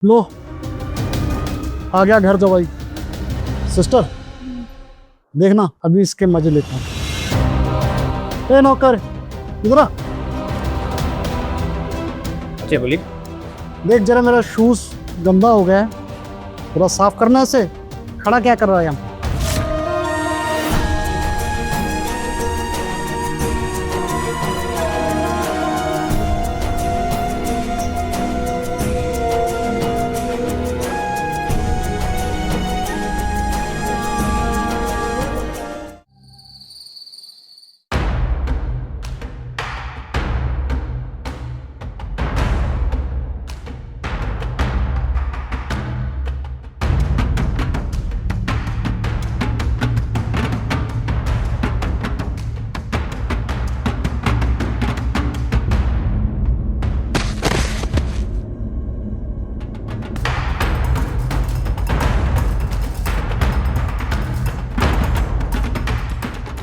लो, आ गया घर जवाई। सिस्टर, देखना अभी इसके मजे लेता हूँ। ए नौकर, इधर आ। अच्छा बोलिए। देख जरा, मेरा शूज गंदा हो गया है, थोड़ा साफ करना इसे। खड़ा क्या कर रहा है यहाँ?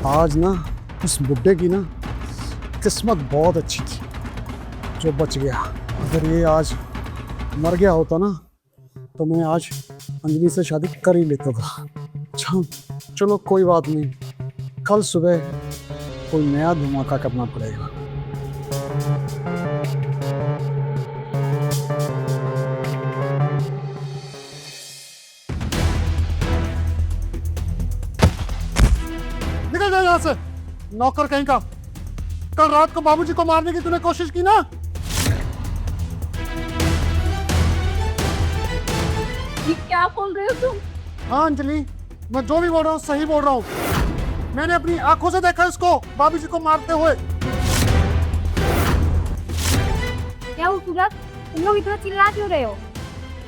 आज ना उस बुड्ढे की ना किस्मत बहुत अच्छी थी जो बच गया। अगर ये आज मर गया होता ना तो मैं आज अंजलि से शादी कर ही लेता था। अच्छा चलो कोई बात नहीं, कल सुबह कोई नया धमाका करना पड़ेगा। निकल जा यहाँ से, नौकर कहीं का। कल रात को बाबूजी को मारने की तूने कोशिश की ना? ये क्या बोल रहे हो तुम? हाँ अंजलि, मैं जो भी बोल रहा हूँ सही बोल रहा हूँ। मैंने अपनी आंखों से देखा इसको बाबूजी को मारते हुए। क्या हुआ सूरज? तुम लोग इतना चिल्ला क्यों रहे हो?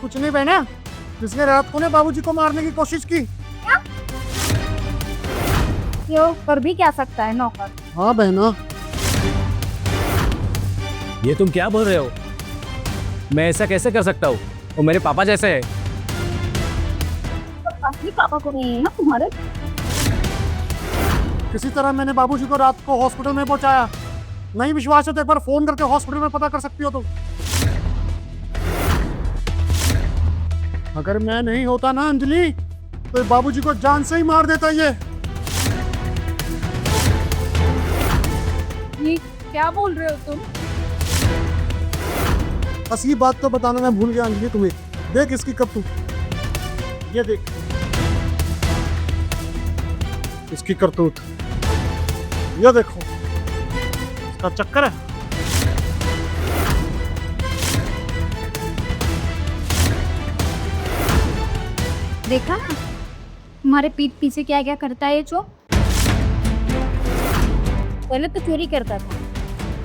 कुछ नहीं बहना, पिछले रात को ने बाबूजी को मारने की कोशिश की। क्यों, कर भी क्या सकता है नौकर? हाँ बहना। ये तुम क्या बोल रहे हो? मैं ऐसा कैसे कर सकता हूँ? वो मेरे पापा जैसे है। असली पापा को नहीं है ना तुम्हारे? किसी तरह मैंने बाबूजी को रात को हॉस्पिटल में पहुंचाया। नहीं विश्वास है तो एक बार फोन करके हॉस्पिटल में पता कर सकती हो तुम। अगर मैं नहीं होता ना अंजलि तो बाबूजी को जान से ही मार देता ये। ये क्या बोल रहे हो तुम? असली बात तो बताना मैं भूल गया अंजलि तुम्हें। देख इसकी करतूत, ये देख इसकी करतूत, ये देखो इसका चक्कर है। देखा ना तुम्हारे पीठ पीछे क्या क्या करता है ये जो। पहले तो चोरी करता था,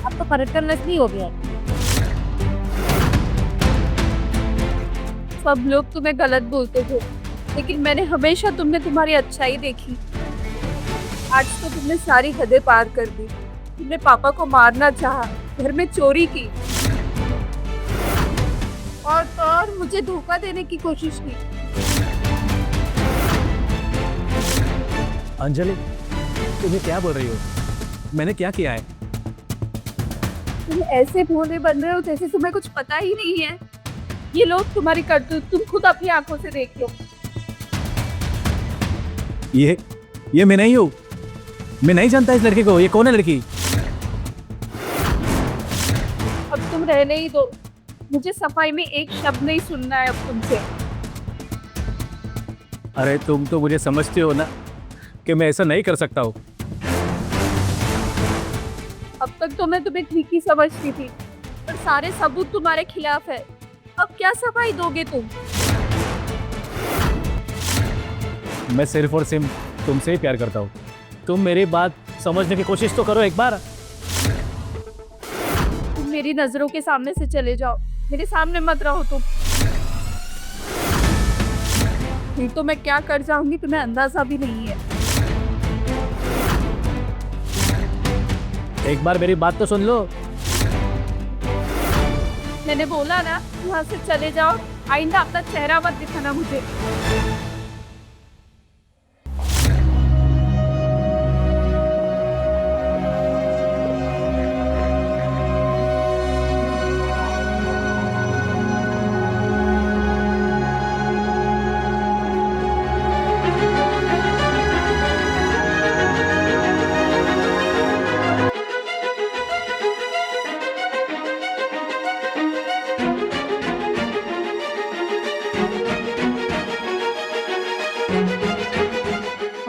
अब तो पर्यटन नस्ली हो गया है। सब लोग तुम्हें गलत बोलते थे, लेकिन मैंने हमेशा तुमने तुम्हारी अच्छाई देखी। आज तो तुमने सारी हदें पार कर दी। तुमने पापा को मारना चाहा, घर में चोरी की और मुझे धोखा देने की कोशिश की। अंजलि, तुम्हें क्या बोल रही हो? मैंने क्या किया है? तुम ऐसे भोले बन रहे हो जैसे तुम्हें कुछ पता ही नहीं है। ये लोग तुम्हारी करतूत तुम खुद अपनी आंखों से देख लो। ये मैं नहीं हूँ। मैं नहीं जानता इस लड़के को। ये कौन है लड़की? अब तुम रहने ही दो, मुझे सफाई में एक शब्द नहीं सुनना है अब तुमसे। अरे तुम तो मुझे समझते हो ना कि मैं ऐसा नहीं कर सकता हूँ। अब तक तो मैं तुम्हें ठीक ही समझती थी, पर सारे सबूत तुम्हारे खिलाफ है। अब क्या सफाई दोगे तुम? मैं सिर्फ और सिर्फ तुमसे ही प्यार करता हूँ। तुम मेरी बात समझने की कोशिश तो करो एक बार। तुम मेरी नजरों के सामने से चले जाओ, मेरे सामने मत रहो तुम। नहीं तो मैं क्या कर जाऊंगी तुम्हें अंदाजा भी नहीं है। एक बार मेरी बात तो सुन लो। मैंने बोला ना यहाँ से चले जाओ, आइंदा अपना चेहरा मत दिखाना मुझे।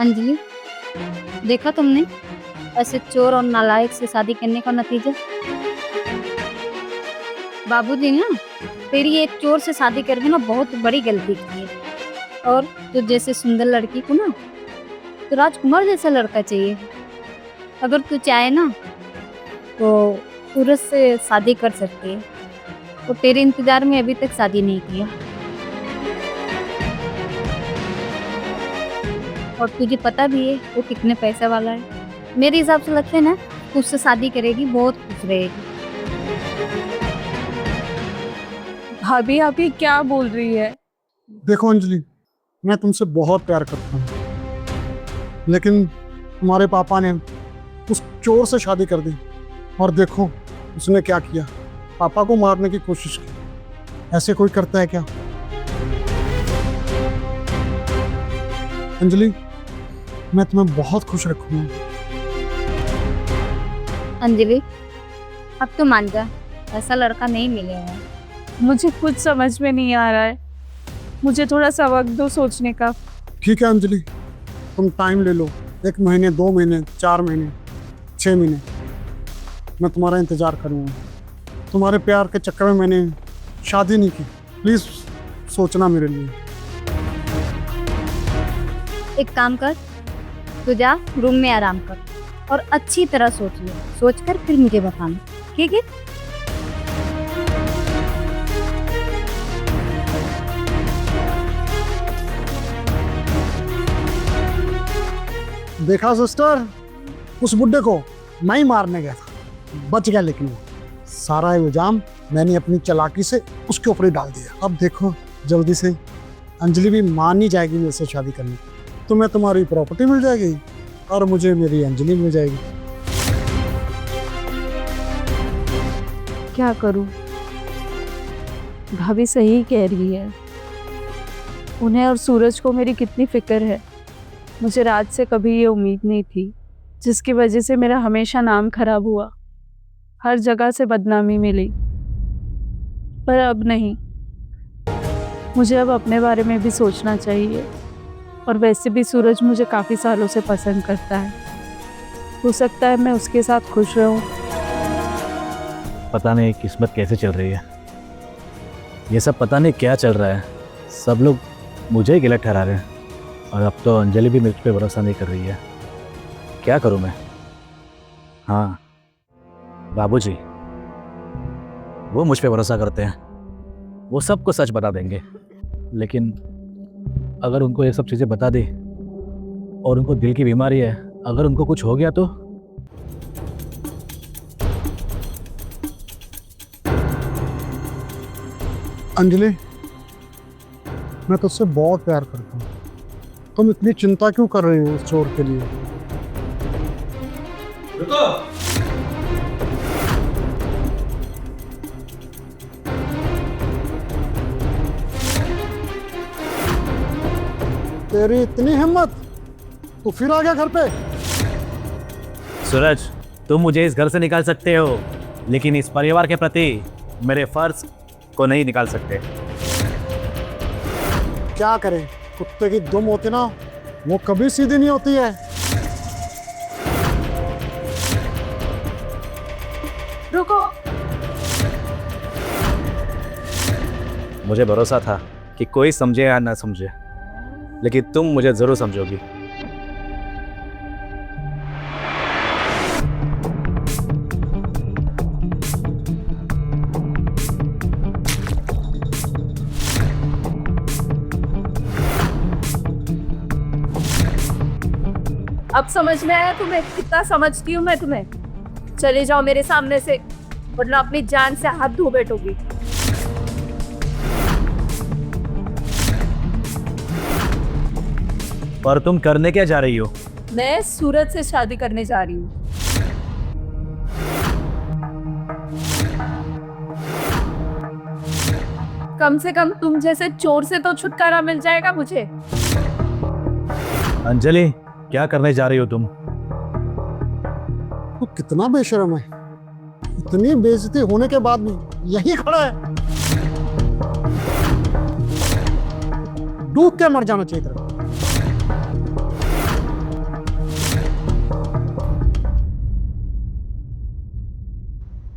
अंजलि, देखा तुमने ऐसे चोर और नालायक से शादी करने का नतीजा? बाबूजी ना तेरी एक चोर से शादी करके ना बहुत बड़ी गलती की है। और तो जैसे सुंदर लड़की को ना तो राजकुमार जैसा लड़का चाहिए। अगर तू चाहे ना तो सूरज से शादी कर सकती है। वो तेरे इंतजार में अभी तक शादी नहीं किया। और तुझे पता भी है वो कितने पैसे वाला है। मेरे हिसाब से लगता है ना तू उससे शादी करेगी, बहुत खुश रहेगी। भाभी आप ये क्या बोल रही है? देखो अंजलि, मैं तुमसे बहुत प्यार करता हूँ, लेकिन तुम्हारे पापा ने उस चोर से शादी कर दी। और देखो उसने क्या किया, पापा को मारने की कोशिश की। ऐसे कोई करता है क्या? अंजलि, मैं तुम्हें बहुत खुश रखूंगा। अंजलि, अब तो मान जा, ऐसा लड़का नहीं मिलेगा। मुझे कुछ समझ में नहीं आ रहा है। मुझे थोड़ा सा वक्त दो सोचने का। ठीक है अंजलि, तुम टाइम ले लो, 1 महीने, 2 महीने, 4 महीने, 6 महीने, मैं तुम्हारा इंतजार करूँगा। तुम्हारे प्यार के चक्कर में मैंने शादी नहीं की। प्लीज़ सोचना मेरे लिए। एक काम कर, तू जा रूम में आराम कर और अच्छी तरह सोच ले। सोचकर फिर मुझे बताना, ठीक है? देखा सिस्टर, उस बुड्ढे को मैं ही मारने गया था, बच गया। लेकिन वो सारा इल्जाम मैंने अपनी चालाकी से उसके ऊपर ही डाल दिया। अब देखो जल्दी से अंजलि भी मान ही जाएगी मेरे से शादी करने को। तुम्हें तुम्हारी प्रॉपर्टी मिल जाएगी और मुझे मेरी अंजलि मिल जाएगी। क्या करूं? भाभी सही कह रही है। उन्हें और सूरज को मेरी कितनी फिक्र है। मुझे राज से कभी ये उम्मीद नहीं थी, जिसकी वजह से मेरा हमेशा नाम खराब हुआ, हर जगह से बदनामी मिली। पर अब नहीं, मुझे अब अपने बारे में भी सोचना चाहिए। और वैसे भी सूरज मुझे काफ़ी सालों से पसंद करता है। हो सकता है मैं उसके साथ खुश रहूं। पता नहीं किस्मत कैसे चल रही है। ये सब पता नहीं क्या चल रहा है। सब लोग मुझे ही गलत ठहरा रहे हैं और अब तो अंजलि भी मुझ पे भरोसा नहीं कर रही है। क्या करूं मैं? हाँ, बाबूजी वो मुझ पे भरोसा करते हैं, वो सबको सच बता देंगे। लेकिन अगर उनको ये सब चीज़ें बता दी और उनको दिल की बीमारी है, अगर उनको कुछ हो गया तो? अंजलि, मैं तुझसे बहुत प्यार करता हूँ। तुम इतनी चिंता क्यों कर रही हो उस चोर के लिए? रुको। तेरी इतनी हिम्मत, तू फिर आ गया घर पे? सूरज, तुम मुझे इस घर से निकाल सकते हो, लेकिन इस परिवार के प्रति मेरे फर्ज को नहीं निकाल सकते। क्या करें, कुत्ते की दुम होती ना, वो कभी सीधी नहीं होती है। रुको। मुझे भरोसा था कि कोई समझे या ना समझे, लेकिन तुम मुझे जरूर समझोगी। अब समझ में आया तुम्हें कितना समझती हूँ मैं तुम्हें? चले जाओ मेरे सामने से, वरना अपनी जान से हाथ धो बैठोगी। पर तुम करने क्या जा रही हो? मैं सूरज से शादी करने जा रही हूँ। कम से कम तुम जैसे चोर से तो छुटकारा मिल जाएगा मुझे। अंजलि, क्या करने जा रही हो तुम? तू कितना बेशर्म है, इतनी बेइज्जती होने के बाद भी यही खड़ा है। डूब के मर जाना चाहिए तेरा।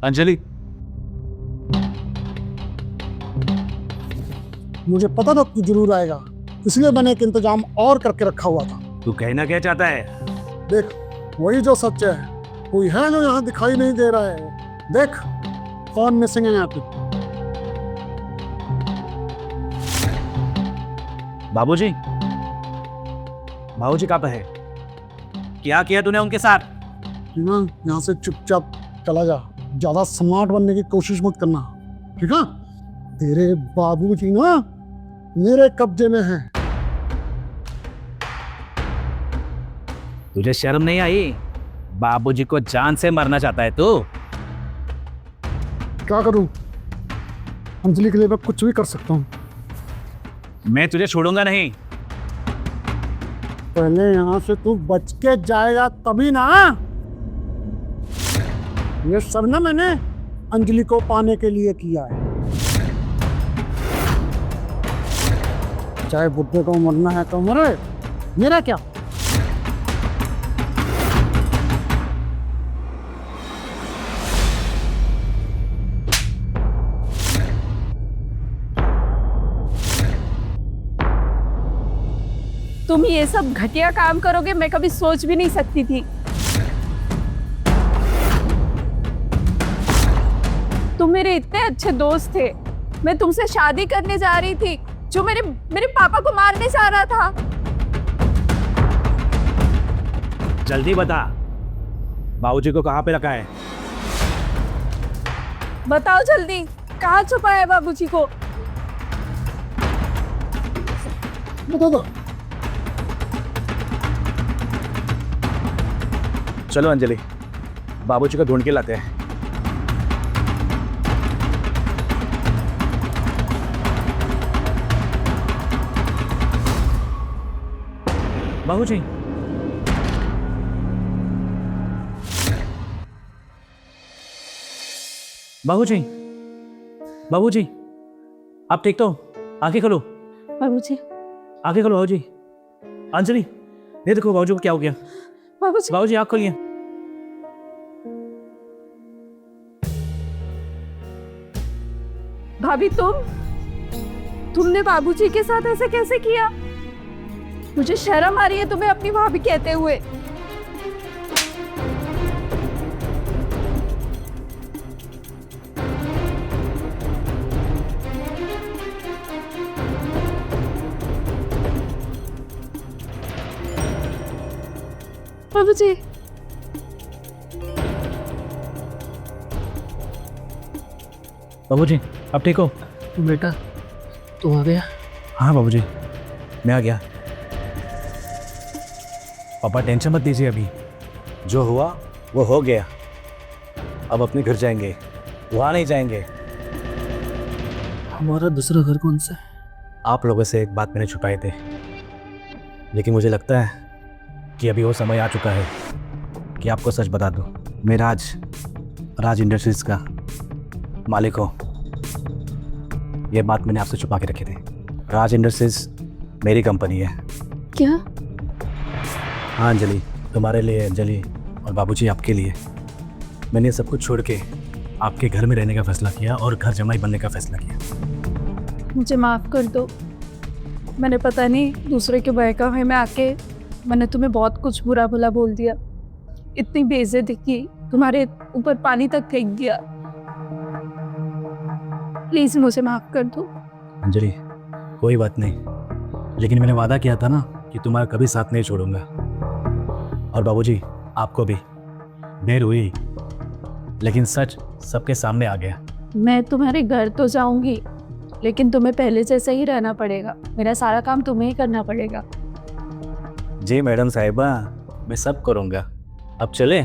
अंजलि, मुझे पता था तू जरूर आएगा, इसलिए मैंने एक इंतजाम और करके रखा हुआ था। तू कहना क्या चाहता है? देख, वही जो सच है, कोई है जो यहाँ दिखाई नहीं दे रहा है। देख, कौन मिसिंग है यहाँ पे। बाबूजी, बाबूजी कहाँ पे है? क्या किया तूने उनके साथ? ठीक है, यहाँ से चुपचाप चला जा, ज्यादा स्मार्ट बनने की कोशिश मत करना, ठीक है? तेरे बाबूजी ना मेरे कब्जे में है। तुझे शर्म नहीं आई? बाबूजी को जान से मारना चाहता है तू? क्या करूं? अंजलि के लिए मैं कुछ भी कर सकता हूँ। मैं तुझे छोड़ूंगा नहीं। पहले यहाँ से तू बच के जाएगा तभी ना। ये सब ना मैंने अंजलि को पाने के लिए किया है। चाहे बुड्ढे को मरना है तो मरे, मेरा क्या। तुम ये सब घटिया काम करोगे मैं कभी सोच भी नहीं सकती थी। तुम मेरे इतने अच्छे दोस्त थे, मैं तुमसे शादी करने जा रही थी जो मेरे पापा को मारने जा रहा था। जल्दी बता, बाबूजी को कहाँ पे रखा है? बताओ जल्दी, कहाँ छुपा है बाबूजी को? बता दो। चलो अंजलि, बाबूजी को ढूंढ के लाते हैं। बाबूजी, बाबूजी, बाबूजी, आप ठीक तो? आंखें खोलो, बाबूजी, आंखें खोलो बाबूजी। अंजलि, ये देखो बाबूजी को क्या हो गया। बाबूजी, बाबूजी आँख खोलिए। भाभी तुमने बाबूजी के साथ ऐसे कैसे किया? मुझे शर्म आ रही है तुम्हें अपनी भाभी कहते हुए। बाबूजी, बाबूजी, आप ठीक हो? बेटा तू आ गया? हाँ बाबूजी, मैं आ गया। पापा टेंशन मत दीजिए, अभी जो हुआ वो हो गया। अब अपने घर जाएंगे, वहाँ नहीं जाएंगे। हमारा दूसरा घर कौन सा है? आप लोगों से एक बात मैंने छुपाए थे, लेकिन मुझे लगता है कि अभी वो समय आ चुका है कि आपको सच बता दूं। मैं राज इंडस्ट्रीज का मालिक हूँ। ये बात मैंने आपसे छुपा के रखी थी। राज इंडस्ट्रीज मेरी कंपनी है। क्या? हाँ अंजलि, तुम्हारे लिए, अंजलि और बाबूजी आपके लिए मैंने सब कुछ छोड़ के आपके घर में रहने का फैसला किया और घर जमाई बनने का फैसला किया। मुझे माफ़ कर दो। मैंने पता नहीं दूसरे के बहकावे में आके मैंने तुम्हें बहुत कुछ बुरा भला बोल दिया, इतनी बेइज्जती की, तुम्हारे ऊपर पानी तक फेंक दिया। प्लीज़ मुझे माफ़ कर दो। अंजलि, कोई बात नहीं, लेकिन मैंने वादा किया था ना कि तुम्हारा कभी साथ नहीं छोड़ूंगा। और बाबूजी, आपको भी देर हुई, लेकिन सच सबके सामने आ गया। मैं तुम्हारे घर तो जाऊंगी, लेकिन तुम्हें पहले जैसे ही रहना पड़ेगा। मेरा सारा काम तुम्हें ही करना पड़ेगा। जी मैडम साहिबा, मैं सब करूँगा। अब चले।